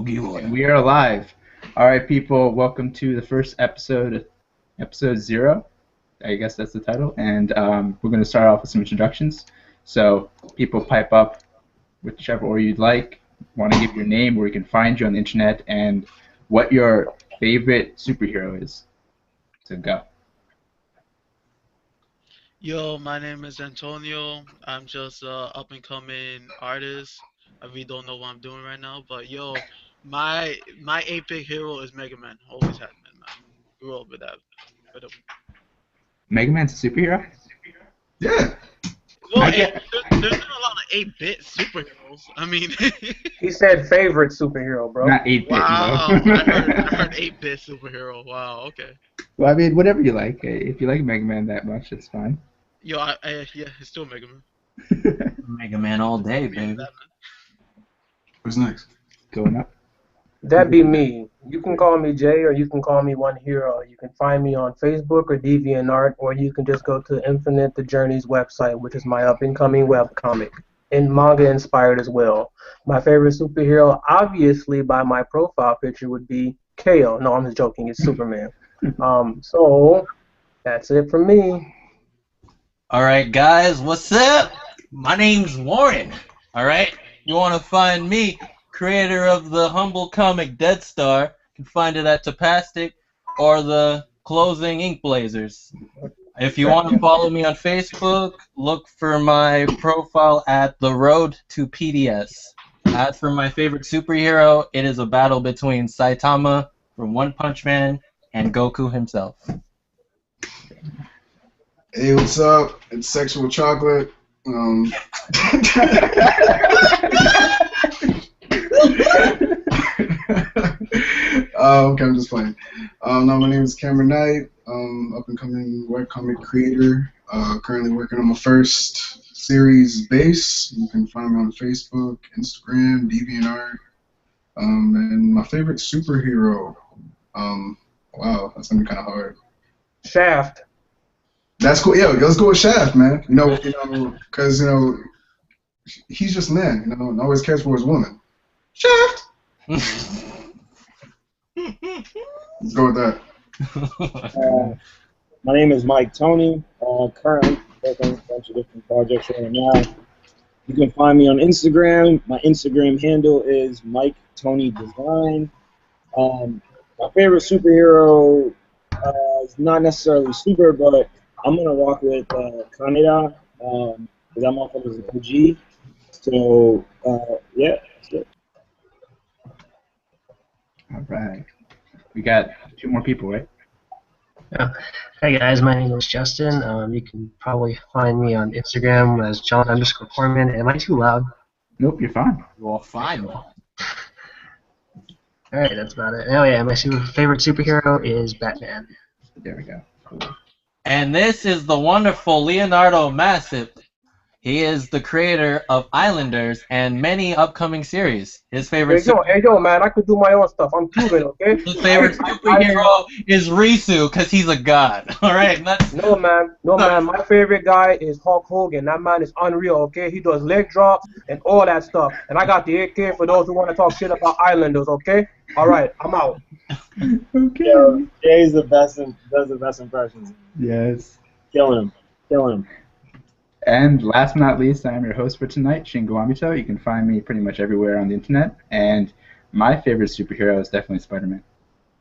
And we are live. All right, people, welcome to the first episode 0. I guess that's the title. And we're going to start off with some introductions. So people pipe up whichever order you'd like. Want to give your name, where we can find you on the internet, and what your favorite superhero is. So go. Yo, my name is Antonio. I'm just a up-and-coming artist. I really don't know what I'm doing right now, but yo, my epic hero is Mega Man. Always has been, man. Grew up with that. Mega Man's a superhero? Yeah. Well, there's not a lot of 8-bit superheroes. I mean, He said favorite superhero, bro. Not 8-bit, wow, bro. I heard 8-bit superhero. Wow, okay. Well, I mean, whatever you like. If you like Mega Man that much, it's fine. Yo, yeah, it's still Mega Man. Mega Man all day, baby. Who's next? Going up. That'd be me. You can call me Jay, or you can call me One Hero. You can find me on Facebook or DeviantArt, or you can just go to Infinite the Journey's website, which is my up-and-coming webcomic, and manga inspired as well. My favorite superhero, obviously by my profile picture, would be KO. No, I'm just joking. It's Superman. So that's it for me. Alright, guys, what's up? My name's Warren. Alright? You want to find me, creator of the humble comic Dead Star. You can find it at Tapastic or the Closing Ink Blazers. If you want to follow me on Facebook, look for my profile at The Road to PDS. As for my favorite superhero, it is a battle between Saitama from One Punch Man and Goku himself. Hey, what's up? It's Sexual Chocolate. Okay, I'm just playing. No, my name is Cameron Knight. Up-and-coming webcomic creator. Currently working on my first series, Base. You can find me on Facebook, Instagram, DeviantArt. And my favorite superhero. Wow, that's gonna be kind of hard. Shaft. That's cool. Yeah, let's go with Shaft, man. Because he's just a man. And always cares for his woman. Shaft. Let's go with that. My name is Mike Tony. Currently working on a bunch of different projects right now. You can find me on Instagram. My Instagram handle is Mike Tony Design. My favorite superhero is not necessarily super, but I'm gonna rock with Kaneda because I'm off of his OG. So yeah, that's it. All right. We got 2 more people, right? Yeah. Hey guys, my name is Justin. You can probably find me on Instagram as John_Corman. Am I too loud? Nope, you're fine. Well, fine. Alright, that's about it. Oh yeah, my favorite superhero is Batman. There we go. Cool. And this is the wonderful Leonardo Massip. He is the creator of Islanders and many upcoming series. His favorite Hey yo, man, I could do my own stuff. I'm Cuban, okay? His favorite superhero is Risu because he's a god. All right, No man. My favorite guy is Hulk Hogan. That man is unreal, okay? He does leg drops and all that stuff. And I got the AK for those who want to talk shit about Islanders, okay? All right, I'm out. Okay. Yo, Jay's the best and does the best impressions. Yes. Killing him. And last but not least, I am your host for tonight, Shingo Amito. You can find me pretty much everywhere on the internet. And my favorite superhero is definitely Spider-Man.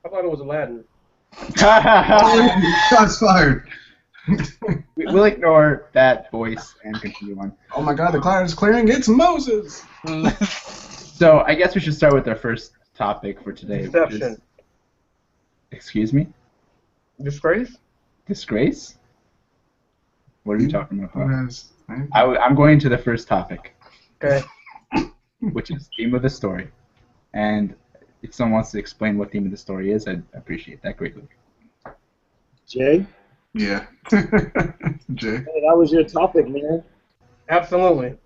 I thought it was Aladdin. Shots fired. We'll ignore that voice and continue on. Oh my God, the cloud is clearing. It's Moses. So I guess we should start with our first topic for today. Deception. Which is, excuse me? Disgrace? Disgrace? What are you talking about? Yes. I'm going to the first topic, Okay. which is theme of the story. And if someone wants to explain what theme of the story is, I'd appreciate that greatly. Jay? Yeah. Jay. Hey, that was your topic, man. Absolutely.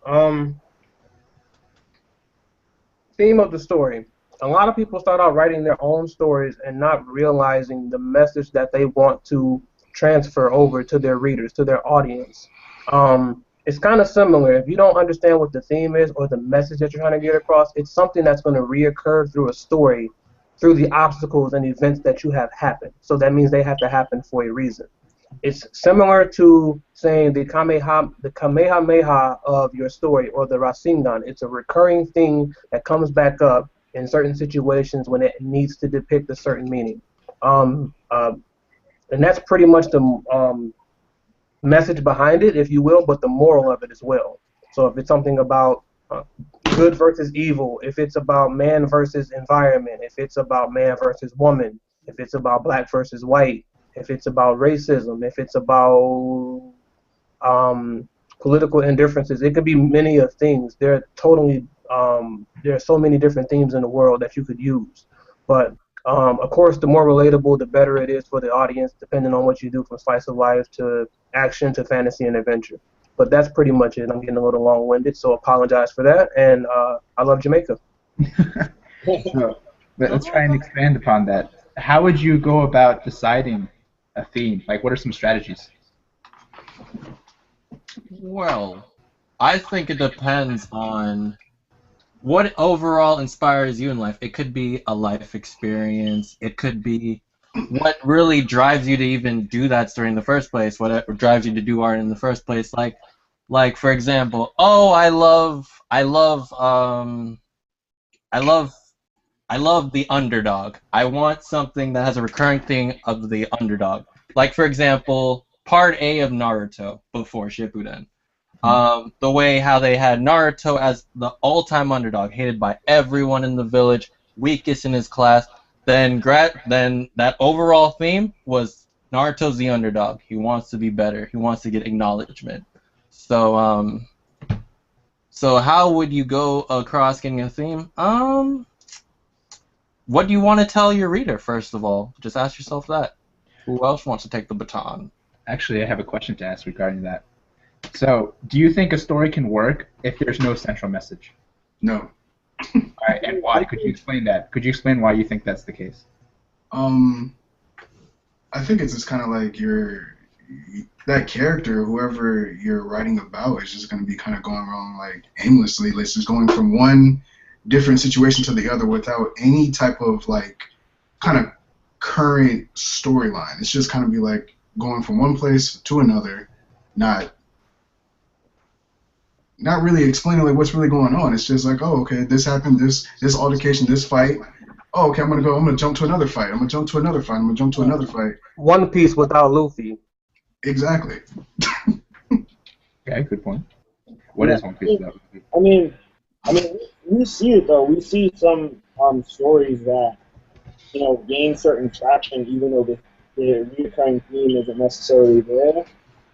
Theme of the story. A lot of people start out writing their own stories and not realizing the message that they want to transfer over to their readers, to their audience. it's kind of similar. If you don't understand what the theme is or the message that you're trying to get across, it's something that's going to reoccur through a story, through the obstacles and events that you have happened. So that means they have to happen for a reason. It's similar to saying the Kamehameha of your story or the Rasengan. It's a recurring thing that comes back up in certain situations when it needs to depict a certain meaning. Um, uh, and that's pretty much the message behind it, if you will, but the moral of it as well. So if it's something about good versus evil, if it's about man versus environment, if it's about man versus woman, if it's about black versus white, if it's about racism, if it's about um, political indifferences, it could be many of things. There are so many different themes in the world that you could use. But of course, the more relatable, the better it is for the audience, depending on what you do, from slice of life to action to fantasy and adventure. But that's pretty much it. I'm getting a little long-winded, so apologize for that. And I love Jamaica. So let's try and expand upon that. How would you go about deciding a theme? Like, what are some strategies? Well, I think it depends on what overall inspires you in life. It could be a life experience. It could be what really drives you to even do that story in the first place. What drives you to do art in the first place? Like for example, oh, I love the underdog. I want something that has a recurring thing of the underdog. Like for example, Part A of Naruto before Shippuden. The way how they had Naruto as the all-time underdog, hated by everyone in the village, weakest in his class. Then that overall theme was Naruto's the underdog. He wants to be better. He wants to get acknowledgement. So how would you go across getting a theme? What do you want to tell your reader, first of all? Just ask yourself that. Who else wants to take the baton? Actually, I have a question to ask regarding that. So, do you think a story can work if there's no central message? No. All right, and why? Could you explain that? Could you explain why you think that's the case? I think it's just kind of like that character, whoever you're writing about, is just going to be kind of going wrong like aimlessly. It's just going from one different situation to the other without any type of like kind of current storyline. It's just kind of be like going from one place to another, not really explaining like what's really going on. It's just like, oh, okay, this happened, this altercation, this fight. Oh, okay, I'm gonna jump to another fight. I'm gonna jump to another fight. I'm gonna jump to another fight. One Piece without Luffy. Exactly. Okay, good point. What is One Piece without Luffy? I mean, we see it though. We see some stories that gain certain traction, even though the recurring theme isn't necessarily there.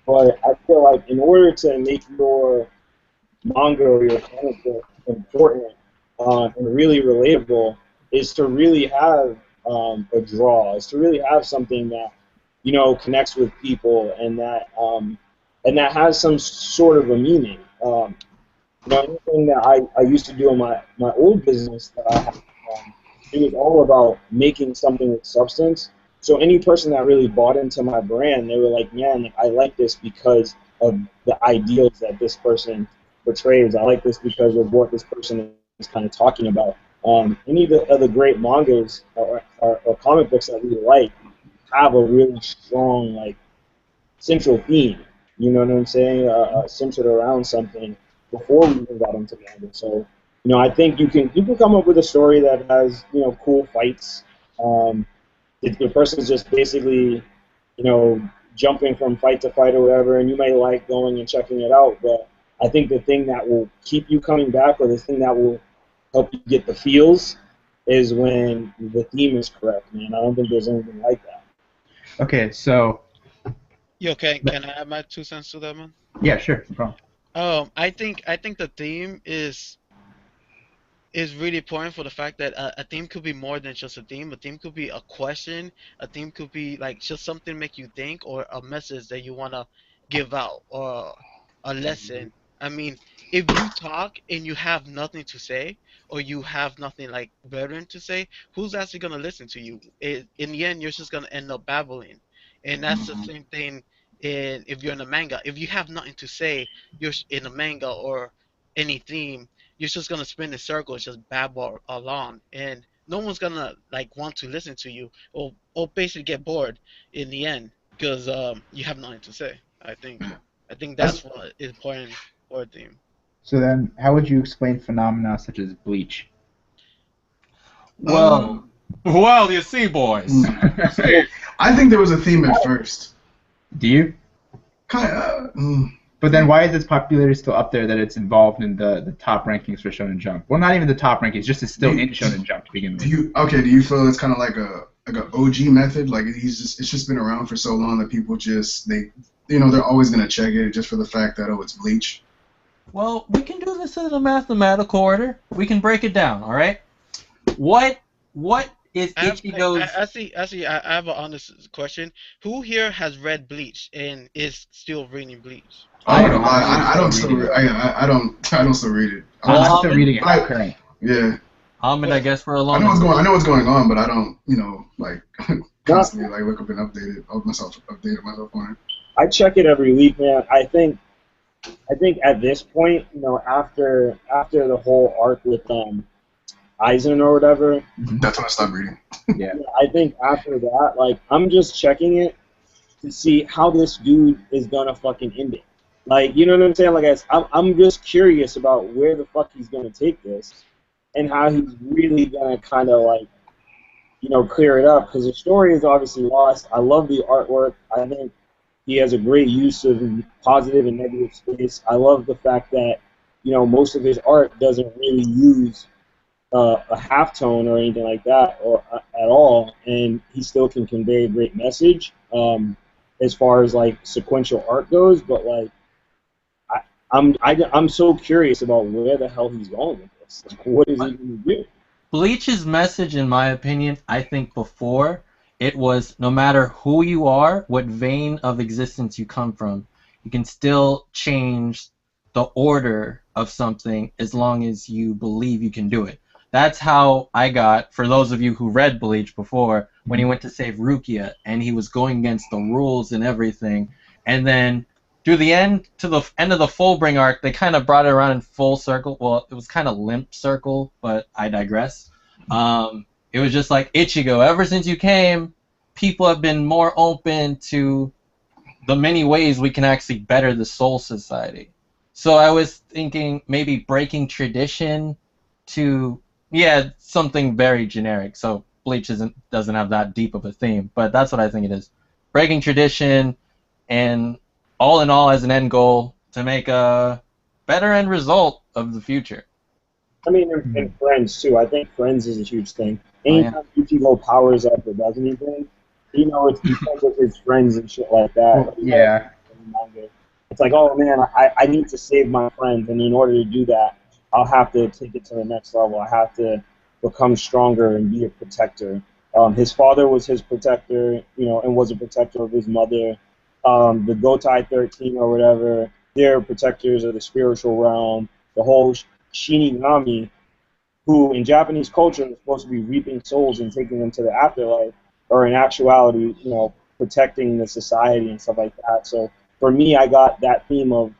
But I feel like in order to make your manga or your comic book important and really relatable, is to really have a draw. Is to really have something that connects with people and that has some sort of a meaning. Anything that I used to do in my old business that I had, it was all about making something with substance. So any person that really bought into my brand, they were like, man, I like this because of the ideals that this person portrays. I like this because of what this person is kind of talking about. Any of the great mangas or comic books that we like have a really strong central theme. You know what I'm saying? Centered around something before we even got into manga. So I think you can come up with a story that has cool fights. The person's just basically jumping from fight to fight or whatever, and you may like going and checking it out, but I think the thing that will keep you coming back, or the thing that will help you get the feels, is when the theme is correct, man. I don't think there's anything like that. Okay, so Yo, can I add my 2 cents to that, man? yeah, sure, no problem. I think the theme is really important for the fact that a theme could be more than just a theme. A theme could be a question. A theme could be like just something make you think, or a message that you wanna give out, or a lesson. I mean, if you talk and you have nothing to say, or you have nothing like relevant to say, who's actually gonna listen to you? In the end, you're just gonna end up babbling, and that's the same thing And if you're in a manga, if you have nothing to say, in a manga or any theme, you're just gonna spin in circles, just babble along, and no one's gonna like want to listen to you, or basically get bored in the end because you have nothing to say. I think That's that's what is important for a theme. So then, how would you explain phenomena such as bleach? Well, um. well, you see, boys. I think there was a theme at first. Do you? Kind of. But then why is its popularity still up there that it's involved in the top rankings for Shonen Jump? Well, not even the top rankings, just it's still in Shonen Jump to begin with. Do you feel it's kind of like an OG method? Like it's just been around for so long that people just they're always gonna check it just for the fact that it's Bleach. Well, we can do this in a mathematical order. We can break it down, all right? What is Ichigo's... Actually, I have an honest question. Who here has read Bleach and is still reading Bleach? I don't know. I don't still read it. I'm still reading it currently. Yeah. I guess for a long I know what's going on, but I don't, like constantly like look up and update myself on it. I check it every week, man. I think at this point, after the whole arc with Aizen or whatever, that's when I stopped reading. Yeah. I think after that, like, I'm just checking it to see how this dude is gonna fucking end it. Like, you know what I'm saying? Like, I'm just curious about where the fuck he's gonna take this and how he's really gonna kind of like, clear it up, because the story is obviously lost. I love the artwork. I think he has a great use of positive and negative space. I love the fact that, most of his art doesn't really use a halftone or anything like that or at all, and he still can convey a great message as far as like sequential art goes. But like, I'm so curious about where the hell he's going with this. Like, what is he going to do? Bleach's message, in my opinion, I think before, it was no matter who you are, what vein of existence you come from, you can still change the order of something as long as you believe you can do it. That's how I got, for those of you who read Bleach before, when he went to save Rukia and he was going against the rules and everything. And then to the end of the Fullbring arc, they kind of brought it around in full circle. Well, it was kind of limp circle, but I digress. It was just like, Ichigo, ever since you came, people have been more open to the many ways we can actually better the Soul Society. So I was thinking maybe breaking tradition to... Yeah, something very generic. So Bleach doesn't have that deep of a theme, but that's what I think it is. Breaking tradition, and all in all, as an end goal, to make a better end result of the future. I mean, and Friends too. I think Friends is a huge thing. Anytime Ichigo powers up or does anything, it's because of his friends and shit like that. Well, yeah. It's like, oh man, I need to save my friends, and in order to do that, I'll have to take it to the next level. I have to become stronger and be a protector. His father was his protector, and was a protector of his mother. The Gotai 13 or whatever, they're protectors of the spiritual realm. The whole Shinigami, who in Japanese culture is supposed to be reaping souls and taking them to the afterlife, or in actuality, protecting the society and stuff like that. So for me, I got that theme of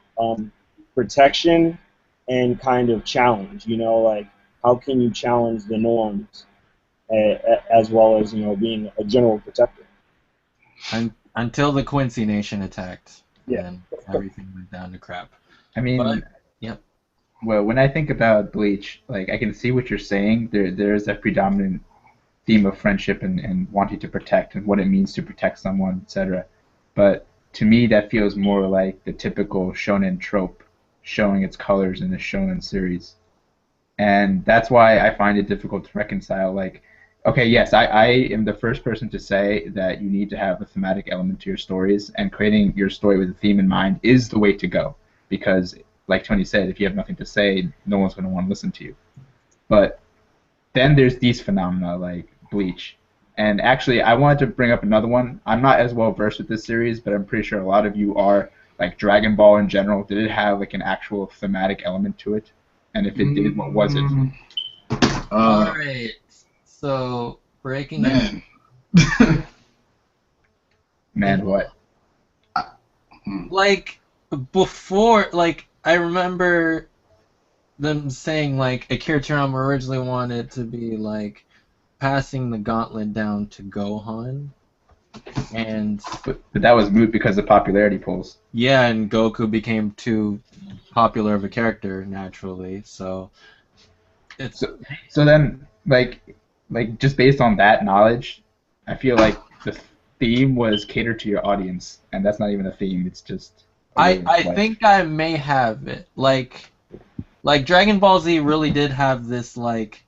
protection and kind of challenge, like how can you challenge the norms as well as, being a general protector. Until the Quincy Nation attacked, yeah, and everything went down to crap. I mean, yep. Well, when I think about Bleach, like I can see what you're saying. There's a predominant theme of friendship and wanting to protect and what it means to protect someone, etc. But to me, that feels more like the typical shonen trope showing its colors in the shonen series. And that's why I find it difficult to reconcile. Like, okay, yes, I am the first person to say that you need to have a thematic element to your stories, and creating your story with a theme in mind is the way to go. Because, like Tony said, if you have nothing to say, no one's going to want to listen to you. But then there's these phenomena like Bleach. And actually, I wanted to bring up another one. I'm not as well versed with this series, but I'm pretty sure a lot of you are. Like Dragon Ball in general, did it have like an actual thematic element to it? And if it did, what was it? Alright, so breaking Man. Man, what? Like before, like I remember them saying like Akira Toriyama originally wanted to be like passing the gauntlet down to Gohan, and But that was moot because of popularity polls. yeah, and Goku became too popular of a character naturally, so it's So then, like just based on that knowledge, I feel like the theme was catered to your audience, and that's not even a theme. It's just a way of I life. think I may have it like Dragon Ball Z really did have this like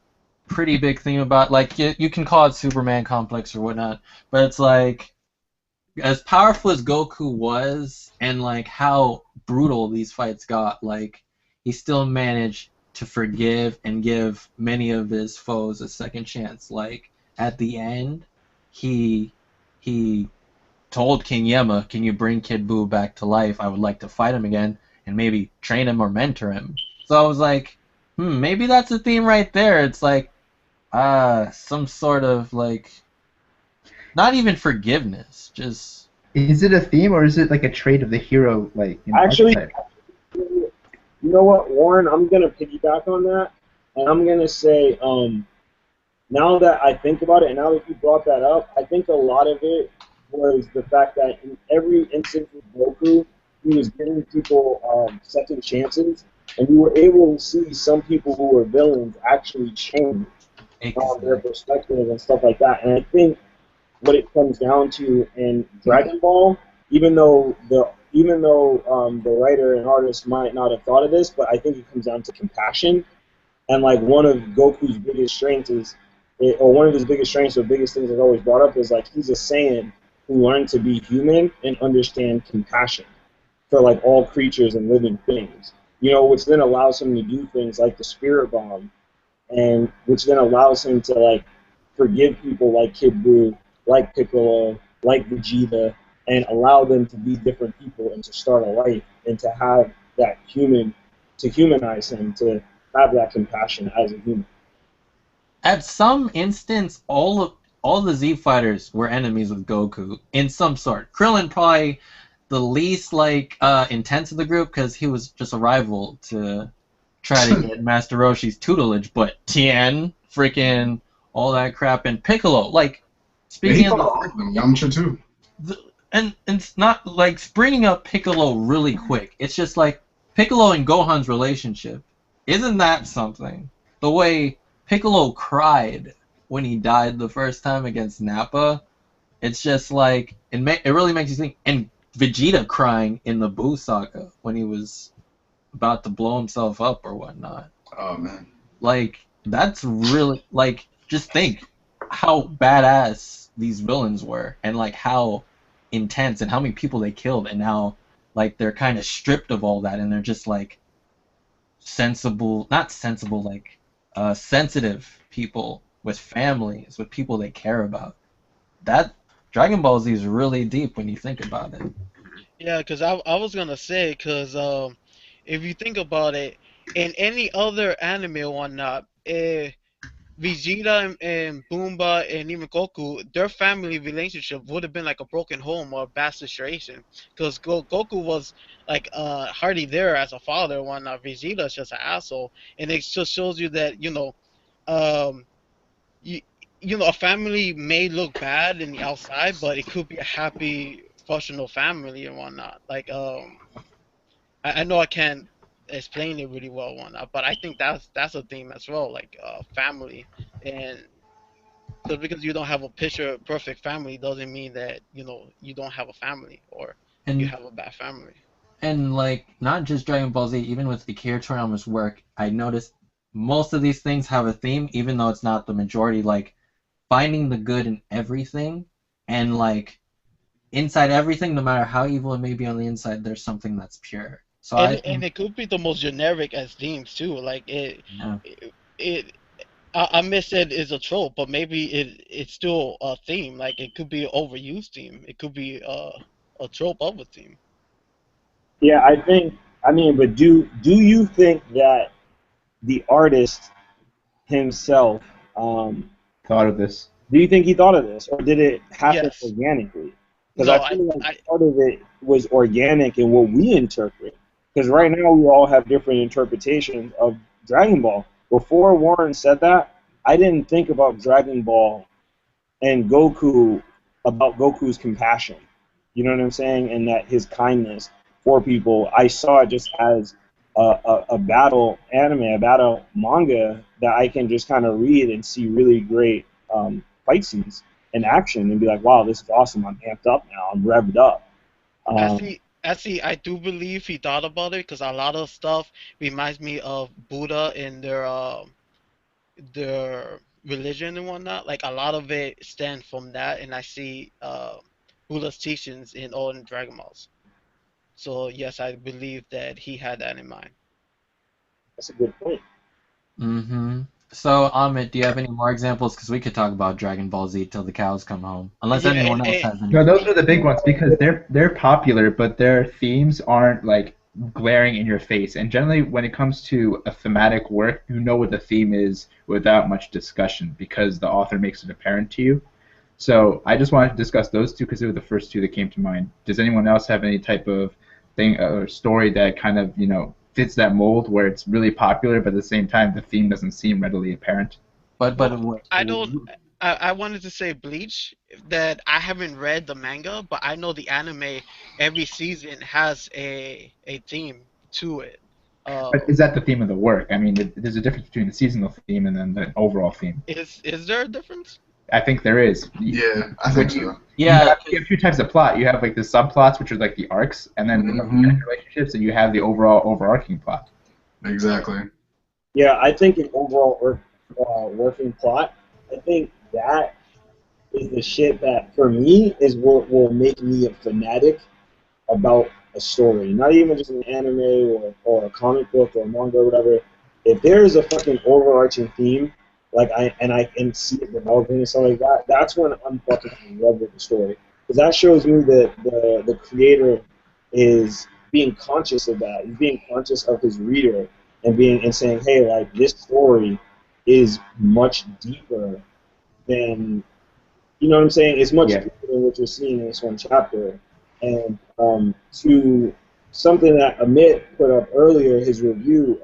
pretty big theme about like you can call it Superman complex or whatnot, but it's like as powerful as Goku was and like how brutal these fights got, like he still managed to forgive and give many of his foes a second chance. Like at the end, he he told King Yema, "Can you bring Kid Buu back to life? I would like to fight him again and maybe train him or mentor him." So I was like, maybe that's a theme right there. It's like some sort of like not even forgiveness, just Is it a theme or is it like a trait of the hero, like Actually, archetype? you know what, Warren? I'm gonna piggyback on that, and I'm gonna say, now that I think about it, and now that you brought that up, I think a lot of it was the fact that in every instance with Goku, he was giving people second chances, and we were able to see some people who were villains actually change their perspective and stuff like that. And I think what it comes down to in Dragon Ball, even though the writer and artist might not have thought of this, but I think it comes down to compassion. And like one of Goku's biggest strengths or one of his biggest strengths or biggest things that's always brought up is like he's a Saiyan who learned to be human and understand compassion for like all creatures and living things. You know, which then allows him to do things like the Spirit Bomb, and which then allows him to like forgive people like Kid Buu, like Piccolo, like Vegeta, and allow them to be different people and to start a life and to have that to humanize him, to have that compassion as a human. at some instance, all the Z fighters were enemies with Goku in some sort. Krillin probably the least like intense of the group because he was just a rival to try to get Master Roshi's tutelage. But Tien, freaking all that crap, and Piccolo, like speaking He of fought all of them. Yamcha too. and it's not like bringing up Piccolo really quick. It's just like Piccolo and Gohan's relationship. Isn't that something? The way Piccolo cried when he died the first time against Nappa. It's just like it really makes you think. And Vegeta crying in the Buu saga when he was about to blow himself up or whatnot. Oh man. Like that's really like just think how badass these villains were and like how intense and how many people they killed and now like they're kind of stripped of all that and they're just like not sensible, like sensitive people with families, with people they care about. That Dragon Ball Z is really deep when you think about it. Yeah, because I was gonna say, because if you think about it, in any other anime or whatnot, Vegeta and Boomba and even Goku, their family relationship would have been like a broken home or a bad situation. Because Goku was like hardly there as a father and whatnot. Vegeta's just an asshole, and it just shows you that um, you, a family may look bad in the outside, but it could be a happy, functional family and whatnot. Like I know I can't explain it really well and whatnot, but I think that's a theme as well, like family. And just because you don't have a picture perfect family doesn't mean that you don't have a family or you And have a bad family. and like not just Dragon Ball Z, even with Akira Toriyama's work, I noticed most of these things have a theme, even though it's not the majority. Like finding the good in everything, and like inside everything, no matter how evil it may be on the inside, there's something that's pure. So And I and think, it could be the most generic as themes too. Like yeah. it I miss it is a trope, but maybe it's still a theme. Like it could be an overused theme. It could be a trope of a theme. Yeah, I think. I mean, but do you think that the artist himself, um, Thought of this. do you think he thought of this, or did it happen Yes. organically? Because No, I feel like part of it was organic in what we interpret. Because right now we all have different interpretations of Dragon Ball. Before Warren said that, I didn't think about Dragon Ball and Goku about Goku's compassion. You know what I'm saying? And that his kindness for people. I saw it just as a battle anime, a battle manga that I can just kind of read and see really great fight scenes and action and be like, wow, this is awesome. I'm amped up now. I'm revved up. Actually, I do believe he thought about it because a lot of stuff reminds me of Buddha and their religion and whatnot. Like a lot of it stems from that, and I see Buddha's teachings in all in Dragon Balls. So yes, I believe that he had that in mind. That's a good point. Mm-hmm. So, Amit, do you have any more examples? Because we could talk about Dragon Ball Z till the cows come home. Unless Yeah, anyone and- else has any. No, those are the big ones because they're popular, but their themes aren't like glaring in your face. And generally, when it comes to a thematic work, you know what the theme is without much discussion because the author makes it apparent to you. So I just wanted to discuss those two because they were the first two that came to mind. Does anyone else have any type of thing or story that kind of fits that mold where it's really popular, but at the same time the theme doesn't seem readily apparent? But I don't. I wanted to say Bleach that I haven't read the manga, but I know the anime. Every season has a theme to it. But is that the theme of the work? I mean, there's a difference between the seasonal theme and then the overall theme. Is there a difference? I think there is. Yeah, I think so. yeah, You have two types of plot. You have like the subplots, which are like the arcs, and then the relationships, and you have the overall overarching plot. Exactly. Yeah, I think an overall working plot, I think that is the shit that, for me, is what will make me a fanatic about a story. Not even just an anime or a comic book or a manga or whatever. If there is a fucking overarching theme, I can see it developing and stuff like that, that's when I'm fucking in love with the story. Because that shows me that the creator is being conscious of that. He's being conscious of his reader and saying, hey, like, this story is much deeper than, you know what I'm saying? It's much deeper than what you're seeing in this one chapter. And to something that Amit put up earlier, his review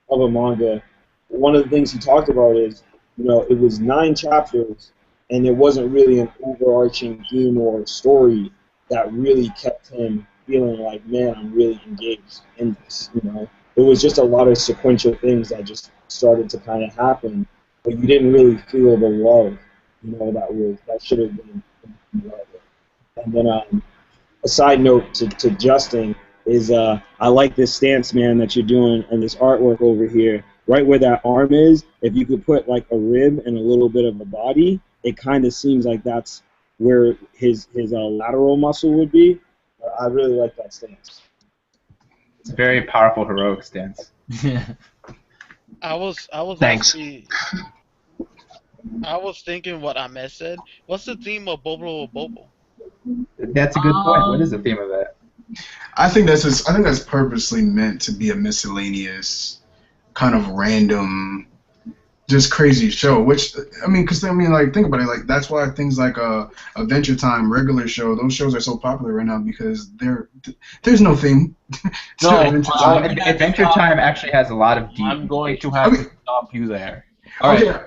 of a manga, one of the things he talked about is, it was 9 chapters, and there wasn't really an overarching theme or story that really kept him feeling like, man, I'm really engaged in this, It was just a lot of sequential things that just started to kind of happen, but you didn't really feel the love, that should have been love. And then a side note to Justin is I like this stance, man, that you're doing and this artwork over here. Right where that arm is, if you could put like a rib and a little bit of a body, it kind of seems like that's where his lateral muscle would be. I really like that stance. It's a very powerful heroic stance. I was Thanks. actually. I was thinking what Ahmed said. What's the theme of Bobo Bobo? That's a good point. What is the theme of that? I think that's purposely meant to be a miscellaneous, kind of random, just crazy show. Which like think about it. Like that's why things like Adventure Time, regular show, those shows are so popular right now because there's no theme. No, Adventure Time actually has a lot of deep. I'm going to have to stop you there. All right.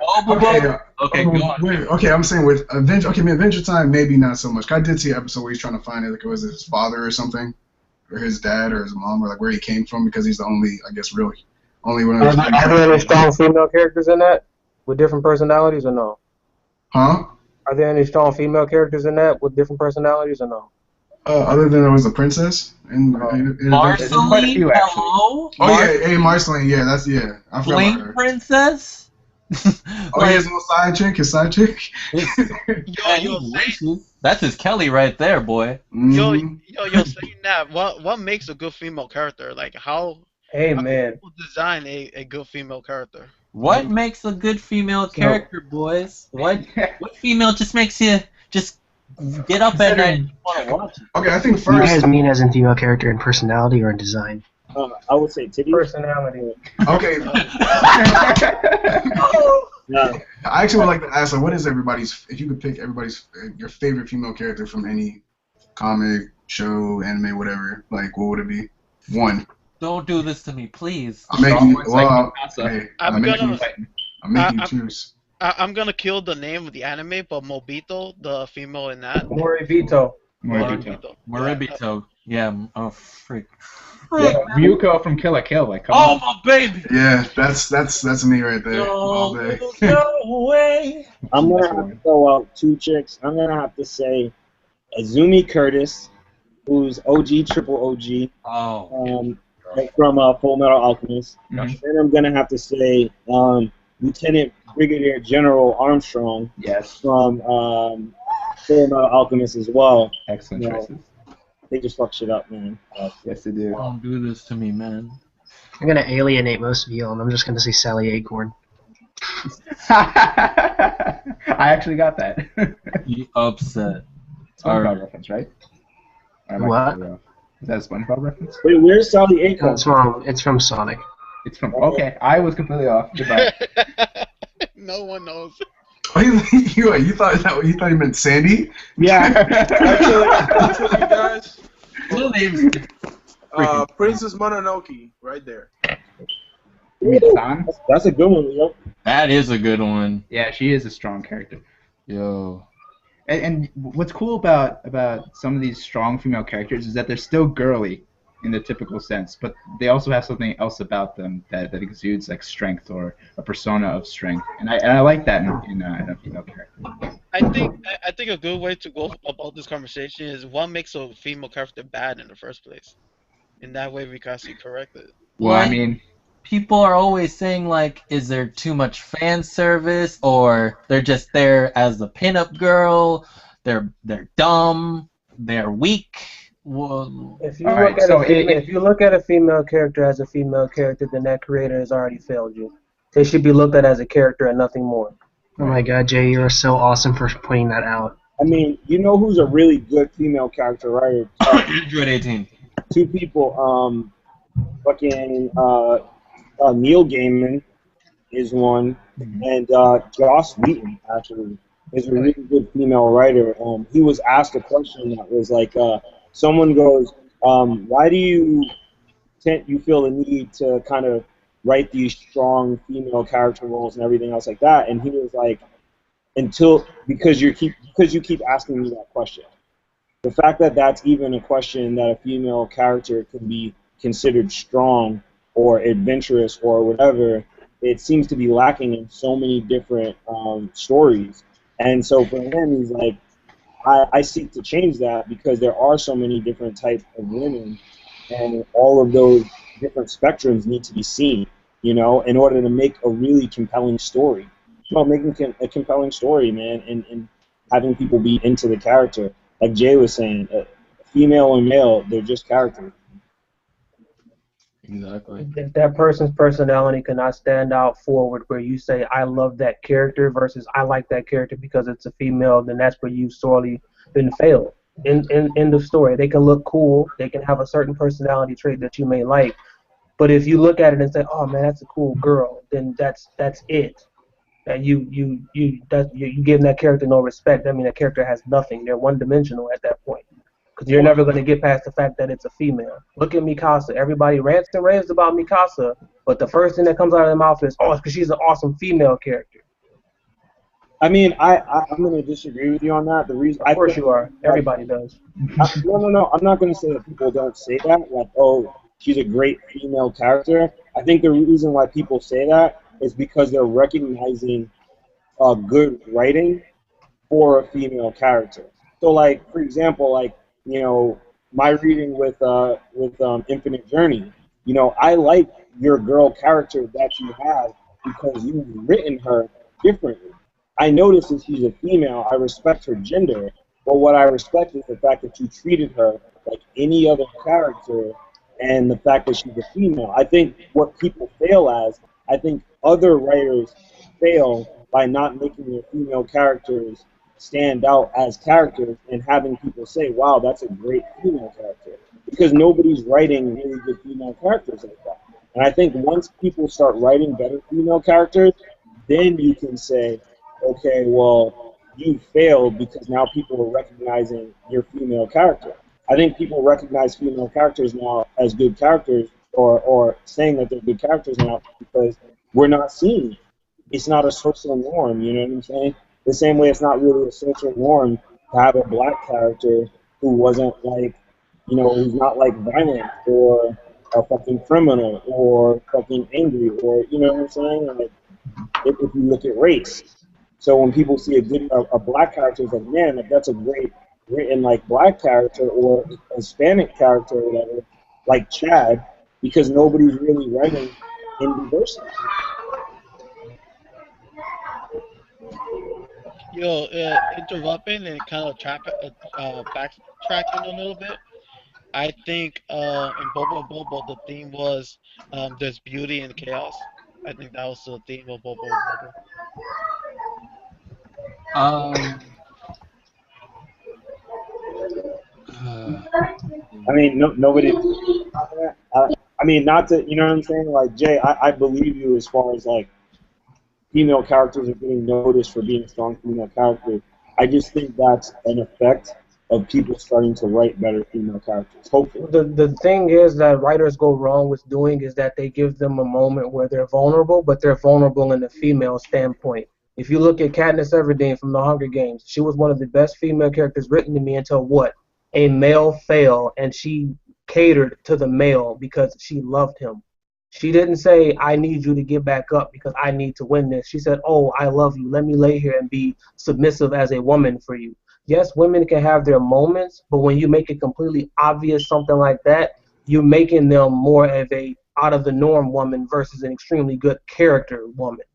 Okay, go on. Okay, I'm saying with Adventure. Okay, Adventure Time maybe not so much. I did see an episode where he's trying to find it. Like it was his father or something, or his dad or his mom, or like where he came from because he's the only, I guess, really only one. Are there any strong female characters in that with different personalities or no? Huh? Are there any strong female characters in that with different personalities or no? Other than there was a princess in Marceline, hello? Oh yeah, hey Marceline, yeah, that's I forgot Flame about her. Princess? Oh, he has no side chick, his side chick? That's his Kelly right there, boy. Mm-hmm. Yo, saying that, what makes a good female character? Like, how people design a good female character? What makes a good female character, boys? What female just makes you just get up at night and want to watch it? Okay, I think Do you first... guys mean as in female character in personality or in design? I would say titty. Personality. Okay. No. I actually would like to ask, like, what is everybody's, if you could pick your favorite female character from any comic, show, anime, whatever. Like, what would it be? One. Don't do this to me, please. I'm making you. Strong ones like Well, Mikasa. hey, I'm I'm gonna making. I'm making you I, choose. I'm gonna kill the name of the anime, but Mobito, the female in that, Moribito. Moribito. Moribito. Yeah. Oh, freak. Yeah, Ryuko from Kill la Kill. Like, come Oh, on. my baby. Yeah, that's me right there. All day. No way. I'm gonna have to throw out two chicks. I'm gonna have to say Azumi Curtis, who's OG triple OG, Oh. from Full Metal Alchemist. Mhm. Then I'm gonna have to say Lieutenant Brigadier General Armstrong Yes. from Full Metal Alchemist as well. Excellent Yeah. choices. They just fuck shit up, man. Yes, they do. Don't do this to me, man. I'm gonna alienate most of you, and I'm just gonna say Sally Acorn. I actually got that. You upset. SpongeBob Alright. reference, right? Or am I What? completely off? Is that a SpongeBob reference? Wait, where's Sally Acorn? It's from Sonic. It's from. Okay, I was completely off. Goodbye. no one knows. you thought he meant Sandy? Yeah. Actually, guys, Little names. Princess Mononoke, right there. You mean San? That's a good one, yo. That is a good one. Yeah, she is a strong character. Yo. And what's cool about some of these strong female characters is that they're still girly in the typical sense, but they also have something else about them that exudes like strength or a persona of strength, and I like that in a female character. I think a good way to go about this conversation is what makes a female character bad in the first place. In that way, we can actually correct it. Well, I Like, mean, people are always saying, like, is there too much fan service, or they're just there as the pinup girl, they're dumb, they're weak. Well, If you Alright, look at so if you look at a female character as a female character, then that creator has already failed you. They should be looked at as a character and nothing more. Oh my God, Jay, you are so awesome for pointing that out. I mean, you know who's a really good female character writer? Android 18. Two people. Fucking Neil Gaiman is one, and Joss Whedon actually is a really good female writer. He was asked a question that was like, someone goes, "Why do you feel the need to kind of write these strong female character roles and everything else like that?" And he was like, because you keep asking me that question. The fact that that's even a question that a female character can be considered strong or adventurous or whatever, it seems to be lacking in so many different stories. And so for him, he's like, I seek to change that because there are so many different types of women, and all of those different spectrums need to be seen, in order to make a really compelling story. Well, making a compelling story, man, and having people be into the character. Like Jay was saying, female and male, they're just characters. Exactly. If that person's personality cannot stand out forward where you say, I love that character versus I like that character because it's a female, then that's where you've sorely been failed. In the story, they can look cool, they can have a certain personality trait that you may like, but if you look at it and say, oh man, that's a cool girl, then that's it. And you give that character no respect. I mean, that character has nothing. They're one-dimensional at that point. Because you're never going to get past the fact that it's a female. Look at Mikasa. Everybody rants and raves about Mikasa, but the first thing that comes out of their mouth is, oh, it's because she's an awesome female character. I mean, I'm going to disagree with you on that. The reason, Of course you are. Everybody does. No. I'm not going to say that people don't say that, like, oh, she's a great female character. I think the reason why people say that is because they're recognizing good writing for a female character. So, like, for example, like, my reading with Infinite Journey, I like your girl character that you have because you've written her differently. I notice that she's a female. I respect her gender, but what I respect is the fact that you treated her like any other character and the fact that she's a female. I think what people fail as, I think other writers fail by not making their female characters stand out as characters and having people say, wow, that's a great female character. Because nobody's writing really good female characters like that. And I think once people start writing better female characters, then you can say, okay, well, you failed because now people are recognizing your female character. I think people recognize female characters now as good characters, or saying that they're good characters now because we're not seeing it. It's not a social norm, you know what I'm saying? The same way it's not really a social norm to have a black character who wasn't like, you know, who's not like violent or a fucking criminal or fucking angry or, you know what I'm saying? Like, if you look at race. So when people see a black character, it's like, man, like, that's a great written like black character or a Hispanic character or whatever, like Chad, because nobody's really writing in diversity. Yo, interrupting and kind of backtracking a little bit. I think in Bobo Bobo the theme was there's beauty in chaos. I think that was the theme of Bobo Bobo. Um, I mean, nobody. I mean, not to, you know what I'm saying? Like, Jay, I believe you as far as like female characters are getting noticed for being strong female characters. I just think that's an effect of people starting to write better female characters. Hopefully. The thing is that writers go wrong with doing is that they give them a moment where they're vulnerable, but they're vulnerable in the female standpoint. If you look at Katniss Everdeen from The Hunger Games, she was one of the best female characters written to me until what? A male fell, and she catered to the male because she loved him. She didn't say, I need you to get back up because I need to win this. She said, oh, I love you. Let me lay here and be submissive as a woman for you. Yes, women can have their moments, but when you make it completely obvious something like that, you're making them more of a out of the norm woman versus an extremely good character woman.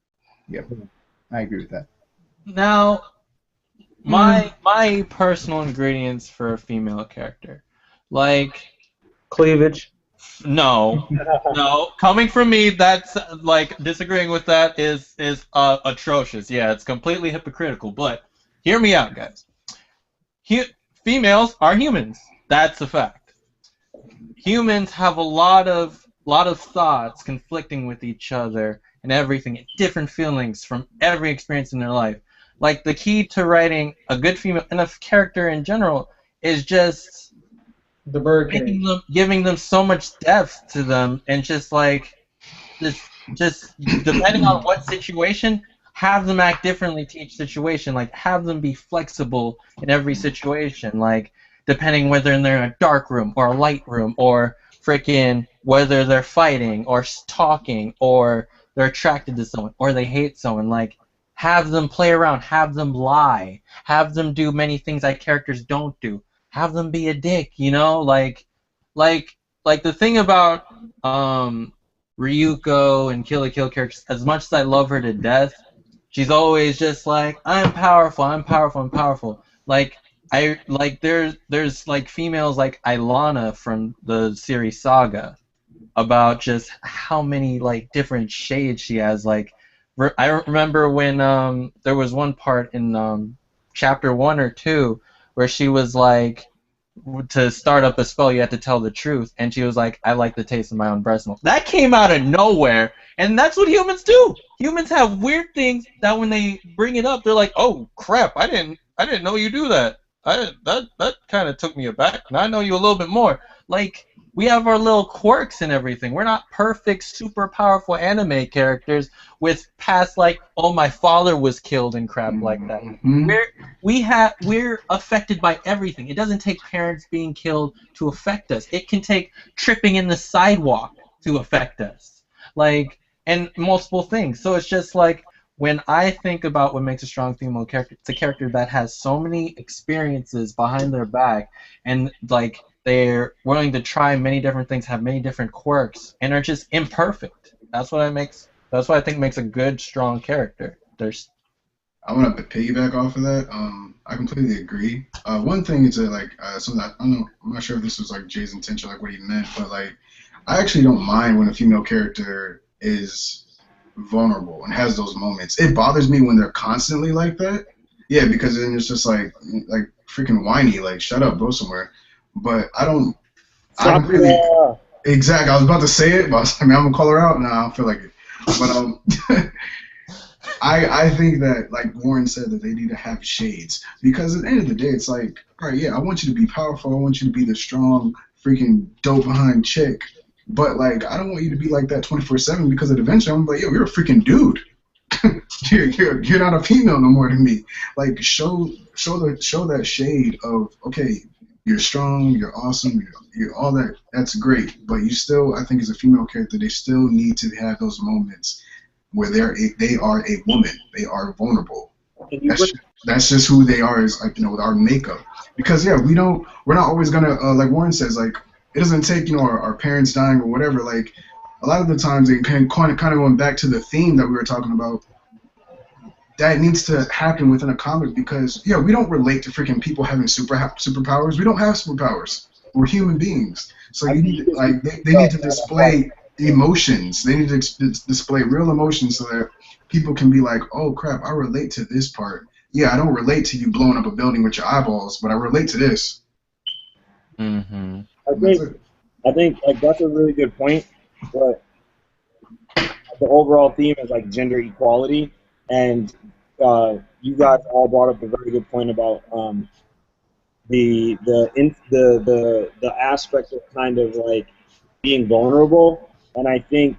Yep, I agree with that. now, my personal ingredients for a female character, like, Cleavage. no, coming from me, that's like disagreeing with that is atrocious. Yeah, it's completely hypocritical. But hear me out, guys. Females are humans. That's a fact. Humans have a lot of thoughts conflicting with each other and everything, different feelings from every experience in their life. Like, the key to writing a good female and a character in general is just The birdcage. giving them so much depth to them, and just like just depending on what situation, have them act differently to each situation. Like, have them be flexible in every situation. Like, depending whether they're in a dark room or a light room, or freaking whether they're fighting or talking, or they're attracted to someone or they hate someone. Like, have them play around, have them lie, have them do many things that characters don't do. Have them be a dick, you know, like the thing about Ryuko and Kill la Kill characters. As much as I love her to death, she's always just like, I'm powerful, I'm powerful, I'm powerful. Like, there's like females like Ilana from the series Saga, about just how many like different shades she has. Like, I remember when there was one part in chapter 1 or 2 where she was like, to start up a spell you had to tell the truth, and she was like, I like the taste of my own breast milk. That came out of nowhere, and that's what humans do. Humans have weird things that when they bring it up, they're like, oh crap, I didn't know you do that. That kind of took me aback. Now I know you a little bit more. Like, we have our little quirks and everything. We're not perfect, super powerful anime characters with past like, oh, my father was killed and crap like that. We're affected by everything. It doesn't take parents being killed to affect us. It can take tripping in the sidewalk to affect us. Like, and multiple things. So it's just like, when I think about what makes a strong female character, it's a character that has so many experiences behind their back, and like, they're willing to try many different things, have many different quirks, and are just imperfect. That's what I think makes a good, strong character. I want to piggyback off of that. I completely agree. One thing is that, like, something I'm not sure if this was like Jay's intention, like what he meant, but like, I actually don't mind when a female character is vulnerable and has those moments. It bothers me when they're constantly like that. Yeah, because then it's just like freaking whiny, like, shut up, go somewhere. But I don't really, exactly. I was about to say it, but I mean, I'm gonna call her out now. I don't feel like it. But I think that, like Warren said, that they need to have shades, because at the end of the day, it's like, all right, yeah, I want you to be powerful, I want you to be the strong, freaking dope behind chick, but like, I don't want you to be like that 24/7, because eventually I'm like, yo, you're a freaking dude. you're not a female no more to me. Like, show that shade of, okay, you're strong, you're awesome, you're all that. That's great, but you still, I think, as a female character, they still need to have those moments where they are a woman. They are vulnerable. That's just who they are, is like, with our makeup. Because yeah, we're not always gonna, like Warren says, like, it doesn't take, our parents dying or whatever. Like, a lot of the times they kind of going back to the theme that we were talking about. That needs to happen within a comic, because yeah, we don't relate to freaking people having superpowers. We don't have superpowers. We're human beings. So you need to, like, they need to display emotions. They need to display real emotions so that people can be like, oh crap, I relate to this part. Yeah, I don't relate to you blowing up a building with your eyeballs, but I relate to this. Mm-hmm. I think like that's a really good point, but the overall theme is like gender equality, and you guys all brought up a very good point about the aspect of kind of like being vulnerable, and I think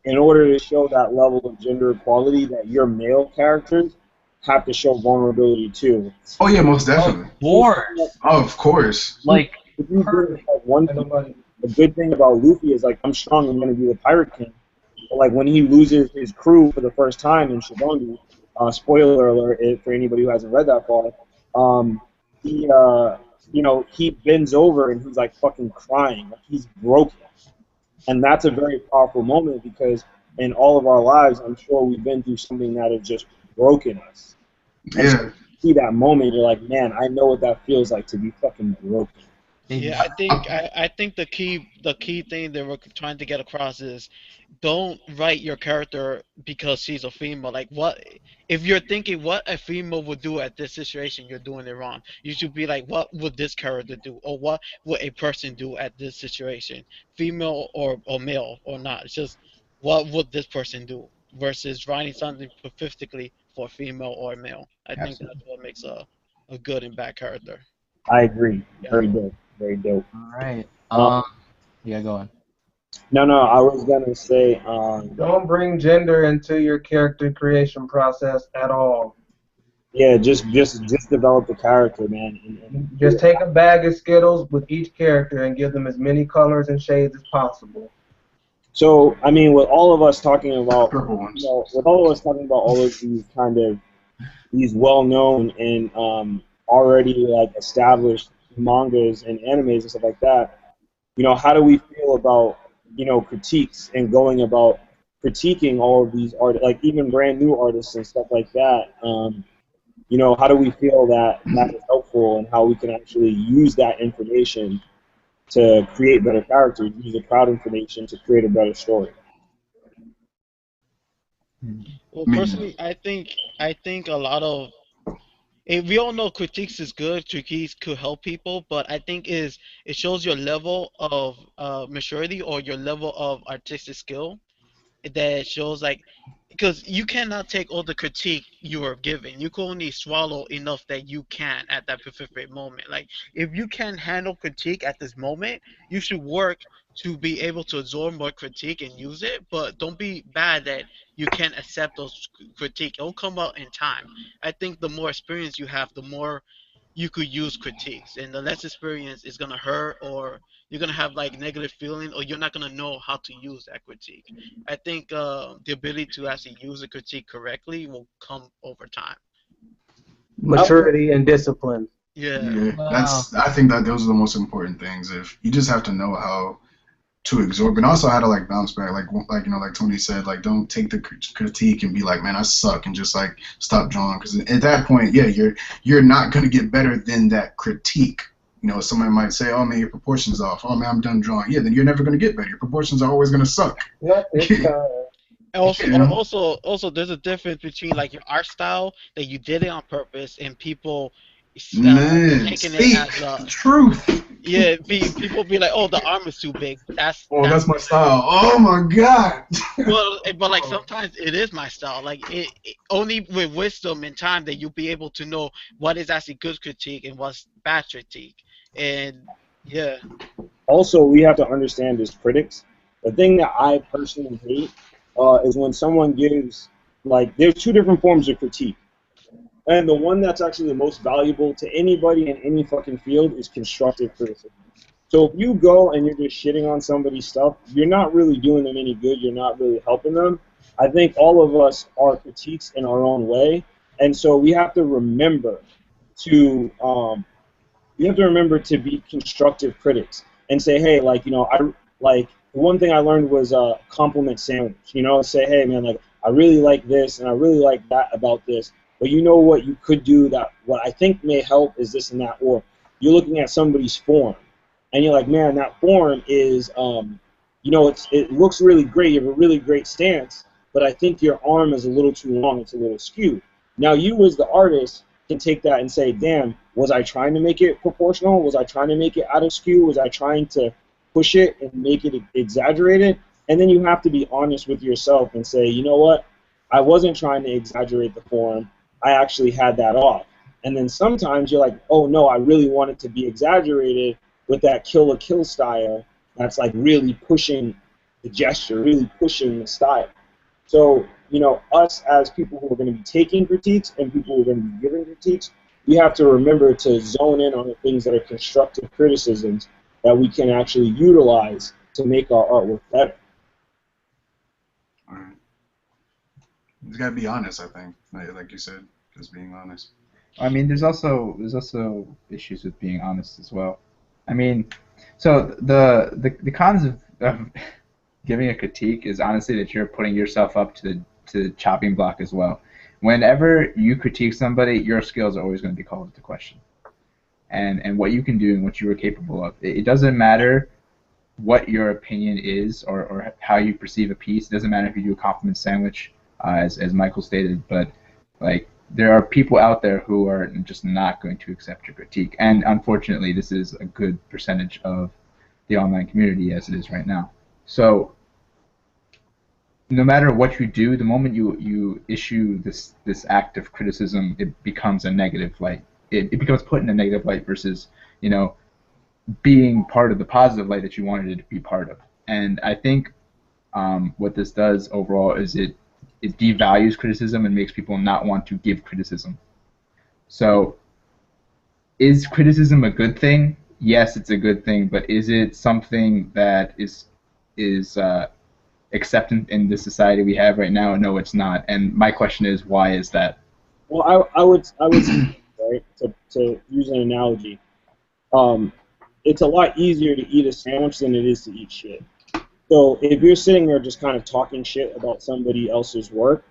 in order to show that level of gender equality, that your male characters have to show vulnerability too. Oh yeah, most definitely. Of course. Like, if you bring, like, one thing, the good thing about Luffy is like, I'm strong, I'm going to be the Pirate King. But like when he loses his crew for the first time in Shibangi, spoiler alert for anybody who hasn't read that far, he bends over and he's like fucking crying, like he's broken. And that's a very powerful moment, because in all of our lives, I'm sure we've been through something that has just broken us. And so you see that moment, you're like, man, I know what that feels like to be fucking broken. Yeah, I think the key thing that we're trying to get across is, don't write your character because she's a female. Like, what if you're thinking what a female would do at this situation? You're doing it wrong. You should be like, what would this character do, or what would a person do at this situation, female or male or not? It's just, what would this person do, versus writing something specifically for female or male. I think that's what makes a good and bad character. I agree. Very dope. Very dope. All right. Yeah, go on. No, I was gonna say. Don't bring gender into your character creation process at all. Yeah, just develop the character, man. Just take a bag of Skittles with each character and give them as many colors and shades as possible. So, I mean, with all of us talking about, all of these kind of these well-known and already like established mangas and animes and stuff like that, how do we feel about critiques and going about critiquing all of these art, like even brand new artists and stuff like that? How do we feel that is helpful, and how we can actually use that information to create better characters, use the crowd information to create a better story? Well, personally, I think a lot of, we all know critiques is good. Critiques could help people, but I think it shows your level of maturity or your level of artistic skill. That shows, like, because you cannot take all the critique you are given. You can only swallow enough that you can at that specific moment. Like, if you can handle critique at this moment, you should work to be able to absorb more critique and use it. But don't be bad that you can't accept those critique. It'll come out in time. I think the more experience you have, the more you could use critiques, and the less experience is gonna hurt, or you're gonna have like negative feeling, or you're not gonna know how to use that critique. I think the ability to actually use a critique correctly will come over time. Maturity and discipline. Yeah. Wow. I think that those are the most important things. If you just have to know how to absorb, and also how to like bounce back, like Tony said, like don't take the critique and be like, man, I suck, and just like stop drawing, because at that point, yeah, you're not gonna get better than that critique. Somebody might say, oh man, your proportions off. Oh man, I'm done drawing. Yeah, then you're never gonna get better. Your proportions are always gonna suck. Yeah, Also, there's a difference between like your art style that you did it on purpose and people taking it as truth. People be like, oh, the arm is too big. Oh, that's my style. Oh my god. Well, but like sometimes it is my style. Like only with wisdom and time that you'll be able to know what is actually good critique and what's bad critique. And yeah, Also, we have to understand as critics, the thing that I personally hate is when someone gives, like, there's two different forms of critique. And the one that's actually the most valuable to anybody in any fucking field is constructive criticism. So if you go and you're just shitting on somebody's stuff, you're not really doing them any good. You're not really helping them. I think all of us are critiques in our own way, and so we have to remember to be constructive critics and say, hey, like, I like the one thing I learned was compliment sandwich. Say, hey man, like I really like this and I really like that about this, but you know what you could do that what I think may help is this and that, or you're looking at somebody's form and you're like, man, that form is it looks really great, you have a really great stance, but I think your arm is a little too long, it's a little skewed. Now you as the artist can take that and say, damn, was I trying to make it proportional? Was I trying to make it out of skew? Was I trying to push it and make it exaggerated? And then you have to be honest with yourself and say, you know what? I wasn't trying to exaggerate the form. I actually had that off. And then sometimes you're like, oh no, I really want it to be exaggerated with that Kill la Kill style that's like really pushing the gesture, really pushing the style. So, us as people who are going to be taking critiques and people who are going to be giving critiques, we have to remember to zone in on the things that are constructive criticisms that we can actually utilize to make our artwork better. All right. You got to be honest, I think. Like you said, just being honest. I mean, there's also issues with being honest as well. I mean, so the cons of giving a critique is honestly that you're putting yourself up to the chopping block as well. Whenever you critique somebody, your skills are always going to be called into question, and what you can do and what you are capable of. It doesn't matter what your opinion is or how you perceive a piece. It doesn't matter if you do a compliment sandwich, as Michael stated, but like there are people out there who are just not going to accept your critique, and unfortunately, this is a good percentage of the online community as it is right now. So no matter what you do, the moment you issue this act of criticism, it becomes a negative light. It becomes put in a negative light versus, being part of the positive light that you wanted it to be part of. And I think what this does overall is it devalues criticism and makes people not want to give criticism. So is criticism a good thing? Yes, it's a good thing, but is it something that is accepted in the society we have right now? No, it's not. And my question is, why is that? Well, I would say, right, to use an analogy, it's a lot easier to eat a sandwich than it is to eat shit. So if you're sitting there just kind of talking shit about somebody else's work,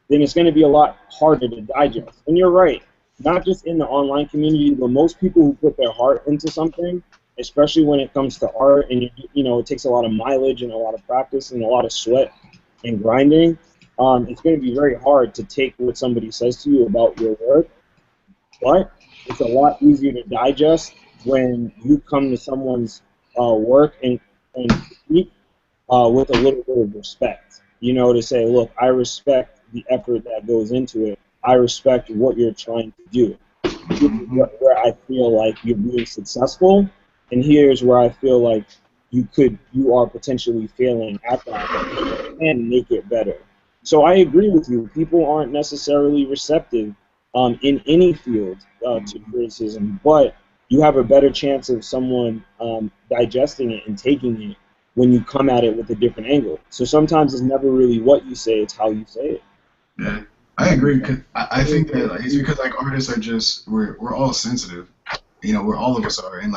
then it's going to be a lot harder to digest. And you're right, not just in the online community, but most people who put their heart into something, especially when it comes to art, and it takes a lot of mileage and a lot of practice and a lot of sweat and grinding. It's going to be very hard to take what somebody says to you about your work, but it's a lot easier to digest when you come to someone's work and speak with a little bit of respect. To say, look, I respect the effort that goes into it. I respect what you're trying to do. Where I feel like you're being successful, and here's where I feel like you are potentially failing at that and make it better. So I agree with you. People aren't necessarily receptive in any field to criticism, but you have a better chance of someone digesting it and taking it when you come at it with a different angle. So sometimes it's never really what you say, it's how you say it. Yeah, I agree. Cause I think that it's because artists are just we're all sensitive. Where all of us are, and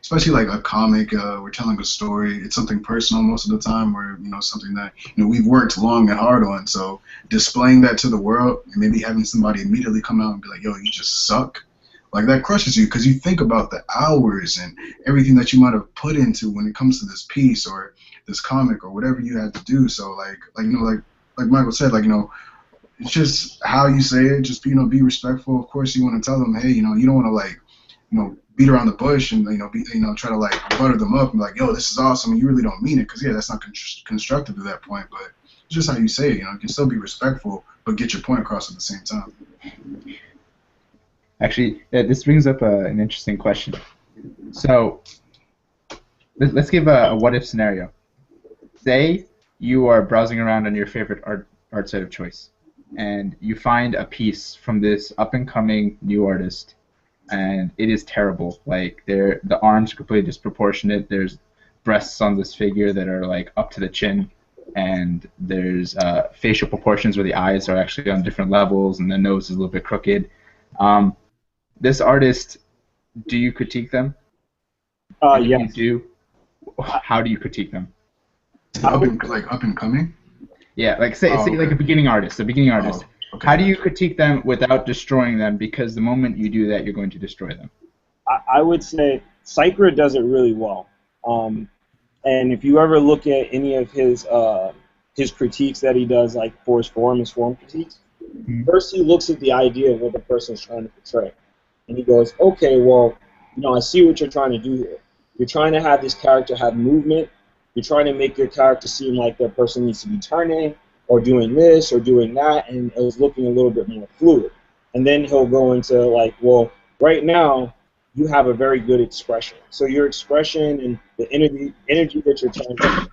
especially like a comic, we're telling a story. It's something personal most of the time, or something that we've worked long and hard on. So displaying that to the world, and maybe having somebody immediately come out and be like, "Yo, you just suck," like that crushes you because you think about the hours and everything that you might have put into when it comes to this piece or this comic or whatever you had to do. So like Michael said, it's just how you say it. Just be respectful. Of course, you want to tell them, hey, you don't want to beat around the bush and try to like butter them up and be like, yo, this is awesome. And you really don't mean it because that's not constructive at that point. But it's just how you say it. You can still be respectful, but get your point across at the same time. Actually, this brings up an interesting question. So let's give a what-if scenario. Say you are browsing around on your favorite art site of choice, and you find a piece from this up-and-coming new artist, and it is terrible. Like the arms are completely disproportionate. There's breasts on this figure that are like up to the chin, and there's facial proportions where the eyes are actually on different levels, and the nose is a little bit crooked. This artist, do you critique them? And Yes. if you do, how do you critique them? Up and coming? Yeah, like say like a beginning artist. Okay. How do you critique them without destroying them? Because the moment you do that, you're going to destroy them. I would say Psychra does it really well. And if you ever look at any of his critiques that he does, like for his form critiques, first he looks at the idea of what the person is trying to portray. And he goes, okay, well, I see what you're trying to do here. You're trying to have this character have movement. You're trying to make your character seem like their person needs to be turning or doing this or doing that, and it was looking a little bit more fluid. And then he'll go into like, well, right now you have a very good expression. So your expression and the energy that you're trying to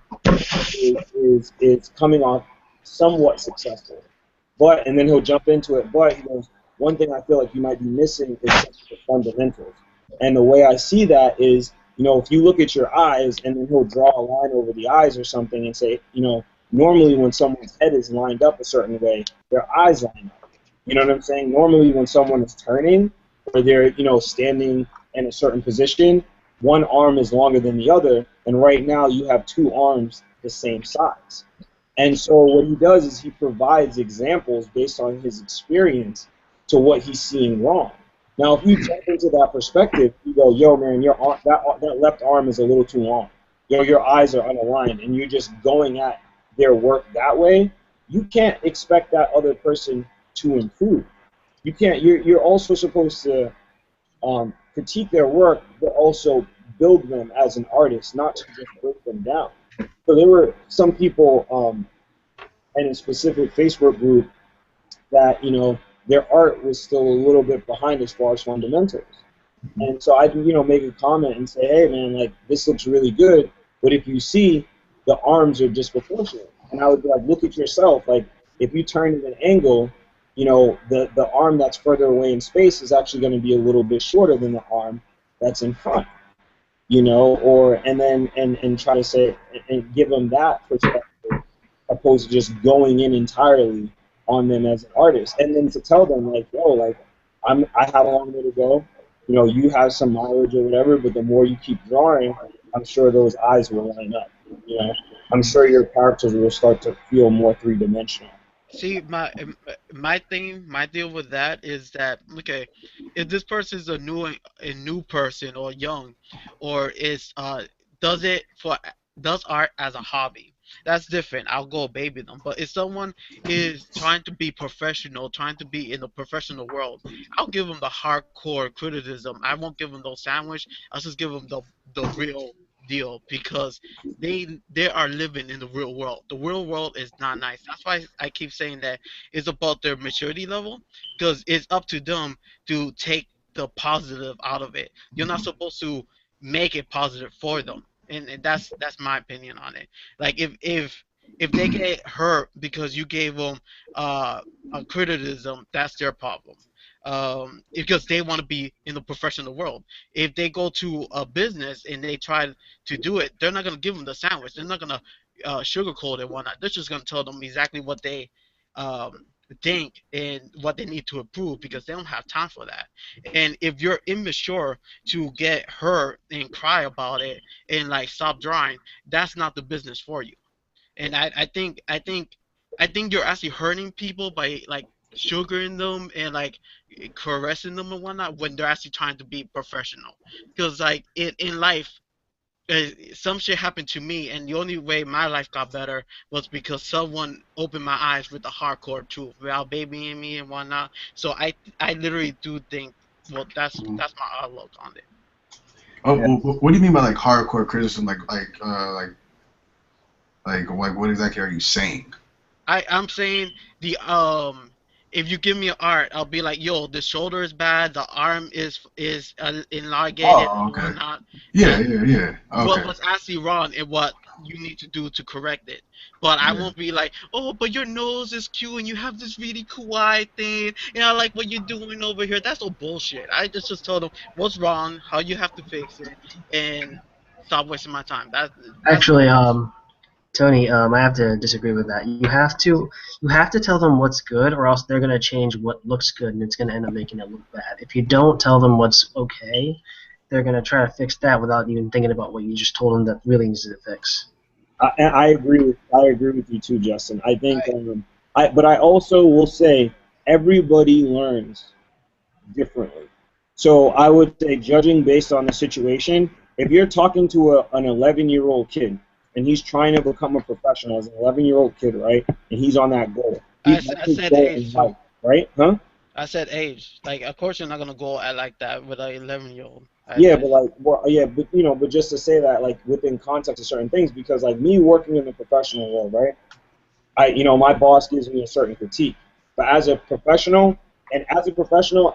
is coming off somewhat successful. And then he'll jump into it, but he goes, one thing I feel like you might be missing is the fundamentals. And the way I see that is, if you look at your eyes and then he'll draw a line over the eyes or something and say, normally when someone's head is lined up a certain way, their eyes line up. You know what I'm saying? Normally when someone is turning or they're, standing in a certain position, one arm is longer than the other, and right now you have two arms the same size. And so what he does is he provides examples based on his experience to what he's seeing wrong. Now, if you jump into that perspective, you go, yo, man, that left arm is a little too long. Yo, your eyes are unaligned, and you're just going at their work that way. You can't expect that other person to improve. You can't. You're also supposed to critique their work, but also build them as an artist, not to just break them down. So there were some people in a specific Facebook group that, their art was still a little bit behind as far as fundamentals. And so I'd, make a comment and say, hey, man, like, this looks really good, but if you see, the arms are disproportionate. And I would be like, look at yourself. Like, if you turn at an angle, the arm that's further away in space is actually going to be a little bit shorter than the arm that's in front. And try to say, and give them that perspective, opposed to just going in entirely on them as an artist, and then to tell them like, yo, like I have a long way to go. You have some mileage or whatever, but the more you keep drawing, I'm sure those eyes will line up. I'm sure your characters will start to feel more three-dimensional. See, my deal with that is that, okay, if this person is a new person or young, or does art as a hobby, that's different. I'll go baby them. But if someone is trying to be professional, trying to be in the professional world, I'll give them the hardcore criticism. I won't give them those sandwich. I'll just give them the real deal, because they are living in the real world. The real world is not nice. That's why I keep saying that it's about their maturity level, because it's up to them to take the positive out of it. You're not supposed to make it positive for them, and that's my opinion on it. Like if they get hurt because you gave them a criticism, that's their problem. Because they want to be in the professional world. If they go to a business and they try to do it, they're not gonna give them the sandwich. They're not gonna sugarcoat it and whatnot. They're just gonna tell them exactly what they think and what they need to improve, because they don't have time for that. And if you're immature to get hurt and cry about it and like stop drawing, that's not the business for you. And I think you're actually hurting people by like sugaring them and like caressing them and whatnot when they're actually trying to be professional. Because like in life, some shit happened to me, and the only way my life got better was because someone opened my eyes with the hardcore truth without babying me and whatnot. So I literally do think, well, that's my outlook on it. Oh, Yeah. what do you mean by like hardcore criticism? Like what exactly are you saying? I'm saying the if you give me art, I'll be like, yo, the shoulder is bad, the arm is elongated Oh, and okay. whatnot, Yeah, and yeah, yeah. what Okay. was actually wrong and what you need to do to correct it. But I Yeah. won't be like, oh, but your nose is cute and you have this really cool eye thing, and I like what you're doing over here. That's all bullshit. I just told them what's wrong, how you have to fix it, and stop wasting my time. That's Actually, Tony, I have to disagree with that. You have to tell them what's good, or else they're gonna change what looks good, and it's gonna end up making it look bad. If you don't tell them what's okay, they're gonna try to fix that without even thinking about what you just told them that really needs to fix. I agree with you too, Justin. I think, but I also will say everybody learns differently. So I would say, judging based on the situation, if you're talking to an 11-year-old kid and he's trying to become a professional as an 11-year-old kid, right, and he's on that goal, I that's his said goal age in too. life, right? Huh? I said age. Like, of course, you're not gonna go at like that with an 11-year-old. Yeah, but like, well, yeah, but but just to say that, like, within context of certain things, because like me working in the professional world, right? My boss gives me a certain critique, but as a professional,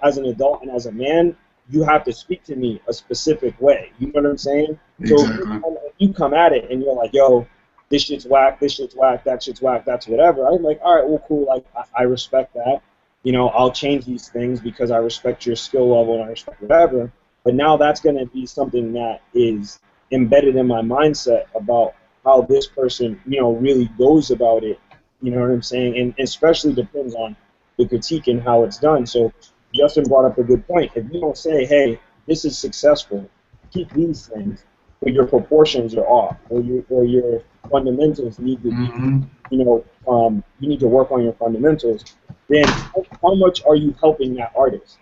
as an adult, and as a man, you have to speak to me a specific way. You know what I'm saying? So Exactly. if you come at it and you're like, yo, this shit's whack, that shit's whack, that's whatever. I'm like, all right, well, cool. Like, I respect that. I'll change these things because I respect your skill level and I respect whatever. But now that's going to be something that is embedded in my mindset about how this person, really goes about it. You know what I'm saying? And especially depends on the critique and how it's done. So Justin brought up a good point. If you don't say, hey, this is successful, keep these things, but your proportions are off, or your fundamentals need to be, Mm-hmm. you need to work on your fundamentals, then how much are you helping that artist?